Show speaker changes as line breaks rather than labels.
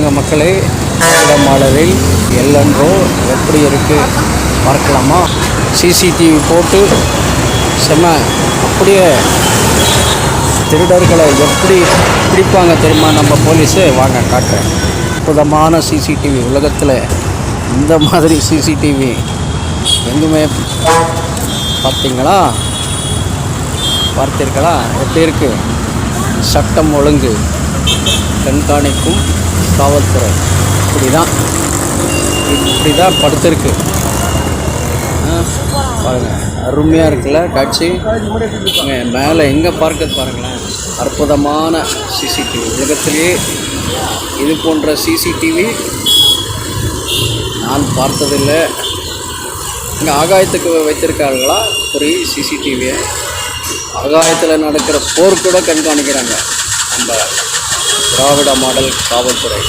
பாருங்கள் மக்களே, இடமாடலில் எல்லன்றோ எப்படி இருக்குது பார்க்கலாமா? சிசிடிவி போட்டு செம அப்படியே திருடர்களை எப்படி பிடிப்பாங்க தெரியுமா நம்ம போலீஸு? வாங்க காட்டுறேன். அற்புதமான சிசிடிவி. உலகத்தில் இந்த மாதிரி சிசிடிவி எங்குமே பார்த்தீர்களா? எப்படி இருக்குது? சட்டம் ஒழுங்கு கண்காணிக்கும் காவல்துறை இப்படி தான் படுத்திருக்கு. பாருங்கள், அருமையாக இருக்குல்ல காட்சி. மேலே எங்கே பார்க்குறது பாருங்களேன். அற்புதமான சிசிடிவி. உலகத்திலே இது போன்ற சிசிடிவி நான் பார்த்ததில்லை. இங்கே ஆகாயத்துக்கு வைத்திருக்கார்களா ஒரு சிசிடிவியை? ஆகாயத்தில் நடக்கிற போர் கூட கண்காணிக்கிறாங்க நம்ம திராவிட மாடல் காவல்துறை.